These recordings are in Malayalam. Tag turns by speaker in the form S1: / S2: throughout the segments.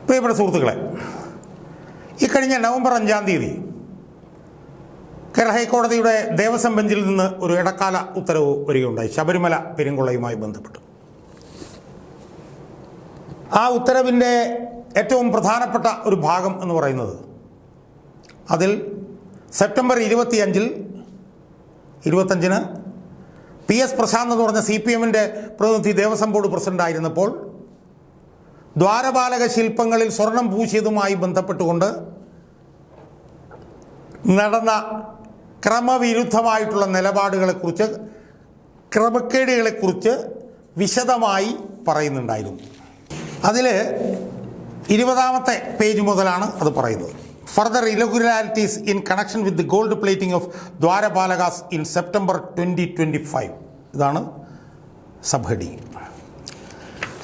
S1: പ്രിയപ്പെട്ട സുഹൃത്തുക്കളെ, ഇക്കഴിഞ്ഞ നവംബർ 5-ാം തീയതി കേരള ഹൈക്കോടതിയുടെ ദേവസ്വം ബെഞ്ചിൽ നിന്ന് ഒരു ഇടക്കാല ഉത്തരവ് വരികയുണ്ടായി ശബരിമല പെരുങ്കൊള്ളയുമായി ബന്ധപ്പെട്ട്. ആ ഉത്തരവിൻ്റെ ഏറ്റവും പ്രധാനപ്പെട്ട ഒരു ഭാഗം എന്ന് പറയുന്നത്, അതിൽ സെപ്റ്റംബർ 25-ന് PS പ്രശാന്ത് എന്ന് പറഞ്ഞ CPM-ൻ്റെ പ്രതിനിധി ദേവസ്വം ബോർഡ് പ്രസിഡൻ്റായിരുന്നപ്പോൾ ദ്വാരപാലക ശില്പങ്ങളിൽ സ്വർണം പൂശിയതുമായി ബന്ധപ്പെട്ടുകൊണ്ട് നടന്ന ക്രമവിരുദ്ധമായിട്ടുള്ള നിലപാടുകളെക്കുറിച്ച്, ക്രമക്കേടുകളെക്കുറിച്ച് വിശദമായി പറയുന്നുണ്ടായിരുന്നു. അതിൽ 20-ാമത്തെ പേജ് മുതലാണ് അത് പറയുന്നത്. Further irregularities in connection with the gold plating of dwarapalakas in September 2025. ഇതാണ് സബ് ഹെഡിങ്.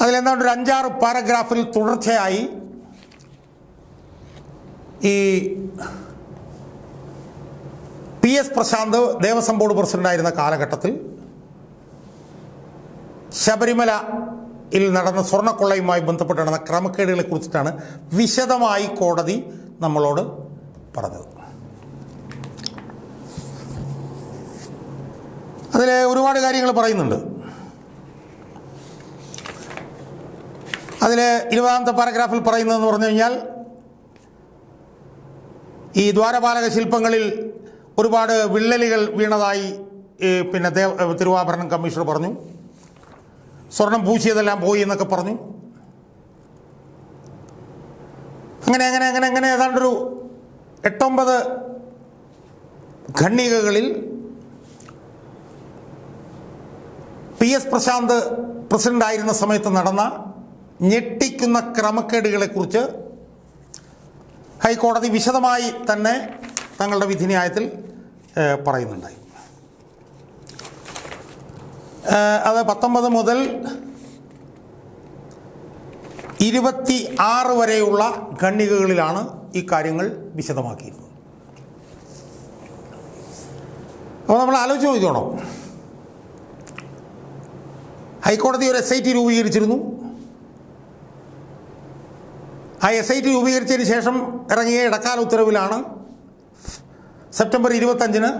S1: അതിലെന്താണ്ട് ഒരു 5-6 പാരഗ്രാഫിൽ തുടർച്ചയായി ഈ PS പ്രശാന്ത് ദേവസ്വം ബോർഡ് പ്രസിഡൻ്റായിരുന്ന കാലഘട്ടത്തിൽ ശബരിമലയിൽ നടന്ന സ്വർണ്ണക്കൊള്ളയുമായി ബന്ധപ്പെട്ട് നടന്ന ക്രമക്കേടുകളെ കുറിച്ചിട്ടാണ് വിശദമായി കോടതി നമ്മളോട് പറഞ്ഞത്. അതിൽ ഒരുപാട് കാര്യങ്ങൾ പറയുന്നുണ്ട്. അതിൽ 20-ാമത്തെ പാരഗ്രാഫിൽ പറയുന്നതെന്ന് പറഞ്ഞു കഴിഞ്ഞാൽ, ഈ ദ്വാരപാലക ശില്പങ്ങളിൽ ഒരുപാട് വിള്ളലുകൾ വീണതായി പിന്നെ തിരുവാഭരണം കമ്മീഷണർ പറഞ്ഞു. സ്വർണം പൂശിയതെല്ലാം പോയി എന്നൊക്കെ പറഞ്ഞു. അങ്ങനെ ഏതാണ്ടൊരു 8-9 ഖണ്ഡികകളിൽ PS പ്രശാന്ത് പ്രസിഡൻ്റായിരുന്ന സമയത്ത് നടന്ന ഞെട്ടിക്കുന്ന ക്രമക്കേടുകളെക്കുറിച്ച് ഹൈക്കോടതി വിശദമായി തന്നെ തങ്ങളുടെ വിധിന്യായത്തിൽ പറയുന്നുണ്ടായി. അത് 19 മുതൽ 26 വരെയുള്ള ഖണ്ഡികകളിലാണ് ഈ കാര്യങ്ങൾ വിശദമാക്കിയിരുന്നത്. അപ്പോൾ നമ്മൾ ആലോചിച്ച് നോക്കിക്കോണം. ഹൈക്കോടതി ഒരു SIT രൂപീകരിച്ചിരുന്നു. ആ SIT രൂപീകരിച്ചതിന് ശേഷം ഇറങ്ങിയ ഇടക്കാല ഉത്തരവിലാണ് സെപ്റ്റംബർ 25-ന്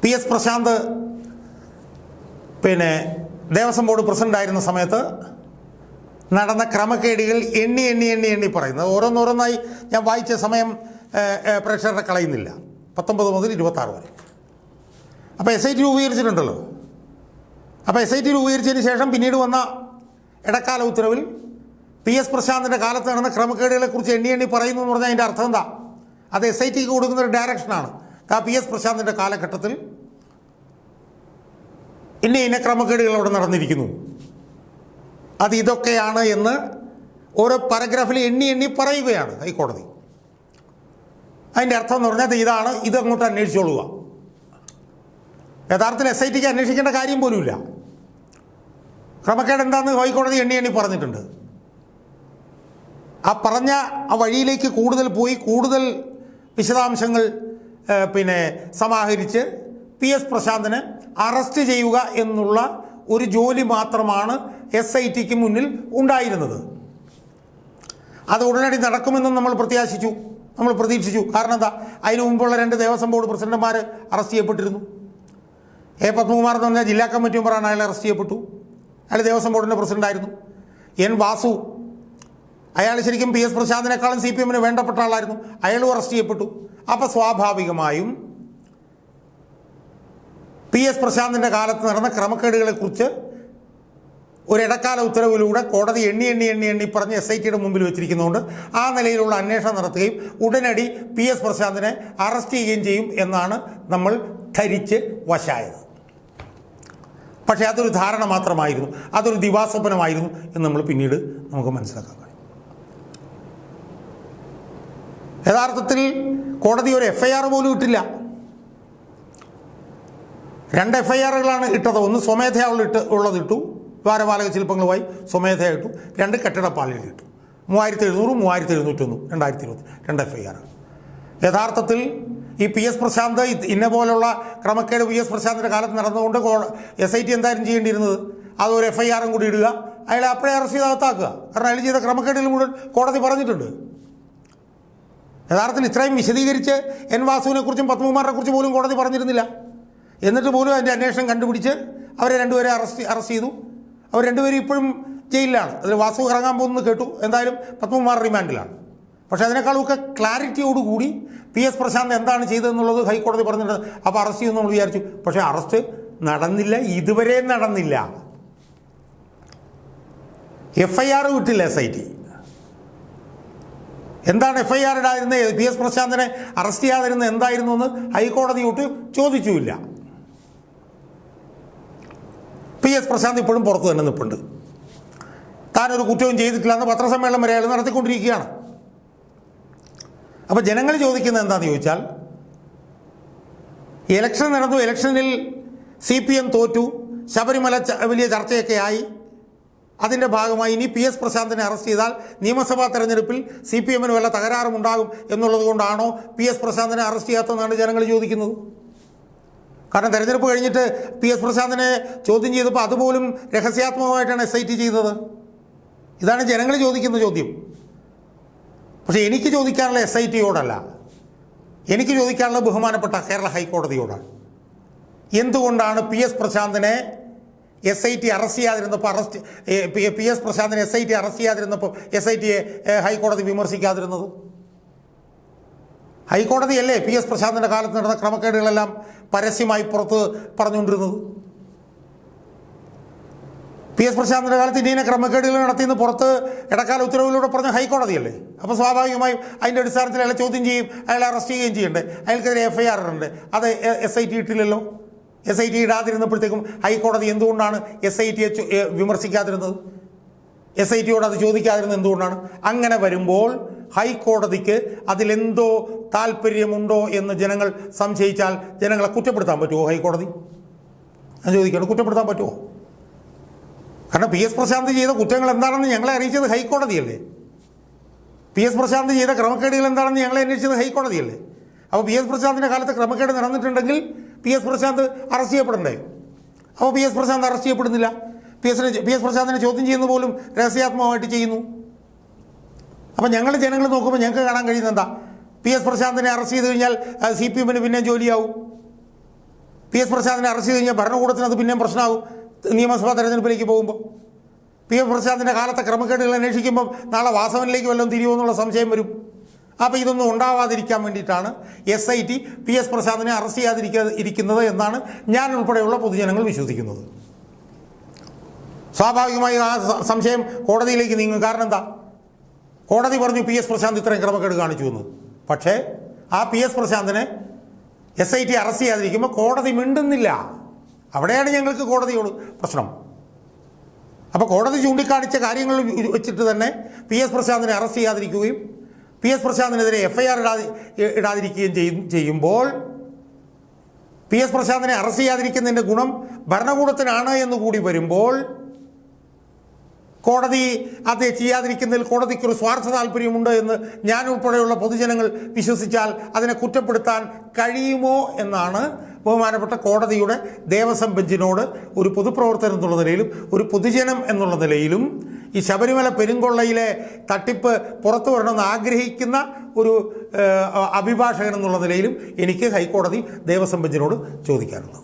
S1: PS പ്രശാന്ത് പിന്നെ ദേവസ്വം ബോർഡ് പ്രസിഡൻ്റായിരുന്ന സമയത്ത് നടന്ന ക്രമക്കേടുകൾ എണ്ണി പറയുന്നത്. ഓരോന്നോരോന്നായി ഞാൻ വായിച്ച സമയം പ്രേക്ഷകരുടെ കളയുന്നില്ല. 19 മുതൽ 26 വരെ. അപ്പോൾ SIT രൂപീകരിച്ചിട്ടുണ്ടല്ലോ. അപ്പോൾ SIT രൂപീകരിച്ചതിന് ശേഷം പിന്നീട് വന്ന ഇടക്കാല ഉത്തരവിൽ PS പ്രശാന്തിൻ്റെ കാലത്ത് നടന്ന ക്രമക്കേടുകളെക്കുറിച്ച് എണ്ണി പറയുന്നു എന്ന് പറഞ്ഞാൽ അതിൻ്റെ അർത്ഥം എന്താ? അത് SITക്ക് കൊടുക്കുന്നൊരു ഡയറക്ഷനാണ്. ആ PS പ്രശാന്തിൻ്റെ കാലഘട്ടത്തിൽ ഇന്ന ക്രമക്കേടുകൾ അവിടെ നടന്നിരിക്കുന്നു, അത് ഇതൊക്കെയാണ് എന്ന് ഓരോ പാരഗ്രാഫിൽ എണ്ണി പറയുകയാണ് ഹൈക്കോടതി. അതിൻ്റെ അർത്ഥം എന്ന് പറഞ്ഞാൽ ഇതാണ്, ഇതങ്ങോട്ട് അന്വേഷിച്ചോളുക. യഥാർത്ഥത്തിൽ SITക്ക് അന്വേഷിക്കേണ്ട കാര്യം പോലുമില്ല. ക്രമക്കേട് എന്താണെന്ന് ഹൈക്കോടതി എണ്ണി പറഞ്ഞിട്ടുണ്ട്. ആ പറഞ്ഞ ആ വഴിയിലേക്ക് കൂടുതൽ പോയി കൂടുതൽ വിശദാംശങ്ങൾ പിന്നെ സമാഹരിച്ച് PS പ്രശാന്തിനെ അറസ്റ്റ് ചെയ്യുക എന്നുള്ള ഒരു ജോലി മാത്രമാണ് SITക്ക് മുന്നിൽ ഉണ്ടായിരുന്നത്. അത് ഉടനടി നടക്കുമെന്നും നമ്മൾ പ്രതീക്ഷിച്ചു. കാരണം എന്താ, അതിനു മുമ്പുള്ള 2 ദേവസ്വം ബോർഡ് പ്രസിഡന്റുമാർ അറസ്റ്റ് ചെയ്യപ്പെട്ടിരുന്നു. പത്മകുമാർ എന്ന് പറഞ്ഞാൽ ജില്ലാ കമ്മിറ്റി മെമ്പറാണ്, അയാൾ അറസ്റ്റ് ചെയ്യപ്പെട്ടു. അയാൾ ദേവസ്വം ബോർഡിൻ്റെ പ്രസിഡൻ്റായിരുന്നു. വാസു, അയാൾ ശരിക്കും PS പ്രശാന്തിനേക്കാളും CPM-ന് വേണ്ടപ്പെട്ട ആളായിരുന്നു. അയാളും അറസ്റ്റ് ചെയ്യപ്പെട്ടു. അപ്പോൾ സ്വാഭാവികമായും PS പ്രശാന്തിൻ്റെ കാലത്ത് നടന്ന ക്രമക്കേടുകളെക്കുറിച്ച് ഒരു ഇടക്കാല ഉത്തരവിലൂടെ കോടതി എണ്ണി പറഞ്ഞ് SITയുടെ മുമ്പിൽ വെച്ചിരിക്കുന്നതുകൊണ്ട് ആ നിലയിലുള്ള അന്വേഷണം നടത്തുകയും ഉടനടി PS പ്രശാന്തിനെ അറസ്റ്റ് ചെയ്യുകയും ചെയ്യും എന്നാണ് നമ്മൾ ധരിച്ച് വശായത്. പക്ഷേ അതൊരു ധാരണ മാത്രമായിരുന്നു, അതൊരു ദിവാസ്വപ്നമായിരുന്നു എന്ന് നമ്മൾ പിന്നീട് നമുക്ക് മനസ്സിലാക്കാൻ കഴിയും. യഥാർത്ഥത്തിൽ കോടതി ഒരു FIR പോലും ഇട്ടില്ല. 2 FIRകളാണ് ഇട്ടത്. ഒന്ന് സ്വമേധയാ ഉള്ളതിട്ടു, ദ്വാരപാലക ശില്പങ്ങളുമായി സ്വമേധയാ ഇട്ടു. 2 കെട്ടിടപ്പാളികൾ ഇട്ടു. 3700, 3701, 2020 2 FIR. യഥാർത്ഥത്തിൽ ഈ PS പ്രശാന്ത് ഇന്ന പോലുള്ള ക്രമക്കേട് PS പ്രശാന്തിൻ്റെ കാലത്ത് നടന്നുകൊണ്ട് SIT എന്തായാലും ചെയ്യേണ്ടിയിരുന്നത് അതൊരു FIR കൂടി ഇടുക, അയാളെ അപ്പോഴേ അറസ്റ്റ് ചെയ്ത് അകത്താക്കുക. കാരണം അയാൾ ചെയ്ത ക്രമക്കേടുകൾ മുഴുവൻ കോടതി പറഞ്ഞിട്ടുണ്ട്. യഥാർത്ഥത്തിൽ ഇത്രയും വിശദീകരിച്ച് എൻ വാസുവിനെ കുറിച്ചും പത്മകുമാറിനെ കുറിച്ച് പോലും കോടതി പറഞ്ഞിരുന്നില്ല. എന്നിട്ട് പോലും അതിൻ്റെ അന്വേഷണം കണ്ടുപിടിച്ച് അവരെ രണ്ടുപേരെ അറസ്റ്റ് ചെയ്തു. അവർ രണ്ടുപേരും ഇപ്പോഴും ജയിലിലാണ്. അതിൽ വാസു ഇറങ്ങാൻ പോകുന്നത് കേട്ടു. എന്തായാലും പത്മകുമാർ റിമാൻഡിലാണ്. പക്ഷേ അതിനേക്കാളൊക്കെ ക്ലാരിറ്റിയോടുകൂടി PS പ്രശാന്ത് എന്താണ് ചെയ്തതെന്നുള്ളത് ഹൈക്കോടതി പറഞ്ഞിട്ടുണ്ട്. അപ്പോൾ അറസ്റ്റ് ചെയ്യുമെന്ന് നമ്മൾ വിചാരിച്ചു. പക്ഷേ അറസ്റ്റ് നടന്നില്ല, ഇതുവരെ നടന്നില്ല. FIR വിട്ടില്ല SIT. എന്താണ് FIR ഇടാതിരുന്നത്, PS പ്രശാന്തിനെ അറസ്റ്റ് ചെയ്യാതിരുന്നത് എന്തായിരുന്നു എന്ന് ഹൈക്കോടതിയോട്ട് ചോദിച്ചുമില്ല. PS പ്രശാന്ത് ഇപ്പോഴും പുറത്തു തന്നെ നിൽപ്പുണ്ട്. താനൊരു കുറ്റവും ചെയ്തിട്ടില്ല എന്ന് പത്രസമ്മേളനം വരെ അയാൾ നടത്തിക്കൊണ്ടിരിക്കുകയാണ്. അപ്പോൾ ജനങ്ങൾ ചോദിക്കുന്നത് എന്താണെന്ന് ചോദിച്ചാൽ, ഇലക്ഷൻ നടന്നു, ഇലക്ഷനിൽ CPM തോറ്റു, ശബരിമല വലിയ ചർച്ചയൊക്കെ ആയി. അതിൻ്റെ ഭാഗമായി ഇനി PS പ്രശാന്തിനെ അറസ്റ്റ് ചെയ്താൽ നിയമസഭാ തെരഞ്ഞെടുപ്പിൽ CPMന് വല്ല തകരാറുമുണ്ടാകും എന്നുള്ളത് കൊണ്ടാണോ PS പ്രശാന്തിനെ അറസ്റ്റ് ചെയ്യാത്തതെന്നാണ് ജനങ്ങൾ ചോദിക്കുന്നത്. കാരണം തെരഞ്ഞെടുപ്പ് കഴിഞ്ഞിട്ട് PS പ്രശാന്തിനെ ചോദ്യം ചെയ്തപ്പോൾ അതുപോലും രഹസ്യാത്മകമായിട്ടാണ് SIT ചെയ്തത്. ഇതാണ് ജനങ്ങൾ ചോദിക്കുന്ന ചോദ്യം. പക്ഷേ എനിക്ക് ചോദിക്കാനുള്ള SITയോടല്ല, എനിക്ക് ചോദിക്കാനുള്ള ബഹുമാനപ്പെട്ട കേരള ഹൈക്കോടതിയോടാണ്. എന്തുകൊണ്ടാണ് PS പ്രശാന്തിനെ SIT അറസ്റ്റ് ചെയ്യാതിരുന്നപ്പോൾ PS പ്രശാന്തിനെ SIT അറസ്റ്റ് ചെയ്യാതിരുന്നപ്പോൾ SITയെ ഹൈക്കോടതി വിമർശിക്കാതിരുന്നത്? ഹൈക്കോടതിയല്ലേ PS പ്രശാന്തിൻ്റെ കാലത്ത് നടന്ന ക്രമക്കേടുകളെല്ലാം പരസ്യമായി പുറത്ത് പറഞ്ഞുകൊണ്ടിരുന്നത്? PS പ്രശാന്തിൻ്റെ കാലത്ത് ഇങ്ങനെ ക്രമക്കേടുകൾ നടത്തിയെന്ന് പുറത്ത് ഇടക്കാല ഉത്തരവിലൂടെ പറഞ്ഞ ഹൈക്കോടതിയല്ലേ? അപ്പോൾ സ്വാഭാവികമായും അതിൻ്റെ അടിസ്ഥാനത്തിൽ അയാളെ ചോദ്യം ചെയ്യും, അയാളെ അറസ്റ്റ് ചെയ്യുകയും ചെയ്യണ്ടേ? അയാൾക്കെതിരെ FIR ഉണ്ട്. അത് SIT ഇട്ടില്ലല്ലോ. SIT ഇടാതിരുന്നപ്പോഴത്തേക്കും ഹൈക്കോടതി എന്തുകൊണ്ടാണ് SITയെ വിമർശിക്കാതിരുന്നത്? SITയോട് അത് ചോദിക്കാതിരുന്നത് എന്തുകൊണ്ടാണ്? അങ്ങനെ വരുമ്പോൾ ഹൈക്കോടതിക്ക് അതിലെന്തോ താല്പര്യമുണ്ടോ എന്ന് ജനങ്ങൾ സംശയിച്ചാൽ ജനങ്ങളെ കുറ്റപ്പെടുത്താൻ പറ്റുമോ ഹൈക്കോടതി? ഞാൻ ചോദിക്കുകയാണ്, കുറ്റപ്പെടുത്താൻ പറ്റുമോ? കാരണം PS പ്രശാന്ത് ചെയ്ത കുറ്റങ്ങൾ എന്താണെന്ന് ഞങ്ങളെ അറിയിച്ചത് ഹൈക്കോടതിയല്ലേ? PS പ്രശാന്ത് ചെയ്ത ക്രമക്കേടുകൾ എന്താണെന്ന് ഞങ്ങളെ അന്വേഷിച്ചത് ഹൈക്കോടതിയല്ലേ? അപ്പോൾ PS പ്രശാന്തിൻ്റെ കാലത്ത് ക്രമക്കേട് നടന്നിട്ടുണ്ടെങ്കിൽ PS പ്രശാന്ത് അറസ്റ്റ് ചെയ്യപ്പെടണ്ടേ? അപ്പോൾ PS പ്രശാന്ത് അറസ്റ്റ് ചെയ്യപ്പെടുന്നില്ല. PS പ്രശാന്തിനെ ചോദ്യം ചെയ്യുന്ന പോലും രഹസ്യാത്മകമായിട്ട് ചെയ്യുന്നു. അപ്പോൾ ജനങ്ങൾ നോക്കുമ്പോൾ ഞങ്ങൾക്ക് കാണാൻ കഴിയുന്നത് എന്താ? PS പ്രശാന്തിനെ അറസ്റ്റ് ചെയ്ത് കഴിഞ്ഞാൽ CPMന് പിന്നെ ജോലിയാവും. PS പ്രശാന്തിനെ അറസ്റ്റ് ചെയ്ത് കഴിഞ്ഞാൽ ഭരണകൂടത്തിന് അത് പിന്നെയും പ്രശ്നമാകും. നിയമസഭാ തെരഞ്ഞെടുപ്പിലേക്ക് പോകുമ്പോൾ PS പ്രശാന്തിൻ്റെ കാലത്തെ ക്രമക്കേടുകൾ അന്വേഷിക്കുമ്പോൾ നാളെ വാസവനിലേക്ക് വല്ലതും തിരിയുമെന്നുള്ള സംശയം വരും. അപ്പോൾ ഇതൊന്നും ഉണ്ടാവാതിരിക്കാൻ വേണ്ടിയിട്ടാണ് SIT PS പ്രശാന്തിനെ അറസ്റ്റ് ചെയ്യാതിരിക്കുന്നത് എന്നാണ് ഞാൻ ഉൾപ്പെടെയുള്ള പൊതുജനങ്ങൾ വിശ്വസിക്കുന്നത്. സ്വാഭാവികമായി ആ സംശയം കോടതിയിലേക്ക് നീങ്ങും. കാരണം എന്താ? കോടതി പറഞ്ഞു PS പ്രശാന്ത് ഇത്രയും ക്രമക്കേട് കാണിച്ചു എന്ന്. പക്ഷേ ആ PS പ്രശാന്തിനെ SIT അറസ്റ്റ് ചെയ്യാതിരിക്കുമ്പോൾ കോടതി മിണ്ടുന്നില്ല. അവിടെയാണ് ഞങ്ങൾക്ക് കോടതിയോട് പ്രശ്നം. അപ്പോൾ കോടതി ചൂണ്ടിക്കാണിച്ച കാര്യങ്ങൾ വെച്ചിട്ട് തന്നെ PS പ്രശാന്തിനെ അറസ്റ്റ് ചെയ്യാതിരിക്കുകയും PS പ്രശാന്തിനെതിരെ FIR ഇടാതിരിക്കുകയും ചെയ്യുമ്പോൾ PS പ്രശാന്തിനെ അറസ്റ്റ് ചെയ്യാതിരിക്കുന്നതിൻ്റെ ഗുണം ഭരണകൂടത്തിനാണ് എന്നുകൂടി വരുമ്പോൾ കോടതി അത് ചെയ്യാതിരിക്കുന്നതിൽ കോടതിക്കൊരു സ്വാർത്ഥ താല്പര്യമുണ്ട് എന്ന് ഞാൻ ഉൾപ്പെടെയുള്ള പൊതുജനങ്ങൾ വിശ്വസിച്ചാൽ അതിനെ കുറ്റപ്പെടുത്താൻ കഴിയുമോ എന്നാണ് ബഹുമാനപ്പെട്ട കോടതിയുടെ ദേവസ്വം ബെഞ്ചിനോട് ഒരു പൊതുപ്രവർത്തകൻ എന്നുള്ള നിലയിലും ഒരു പൊതുജനം എന്നുള്ള നിലയിലും ഈ ശബരിമല പെരുങ്കൊള്ളയിലെ തട്ടിപ്പ് പുറത്തു വരണമെന്ന് ആഗ്രഹിക്കുന്ന ഒരു അഭിഭാഷകൻ എന്നുള്ള നിലയിലും എനിക്ക് ഹൈക്കോടതി ദേവസ്വം ബെഞ്ചിനോട് ചോദിക്കാനുള്ളത്.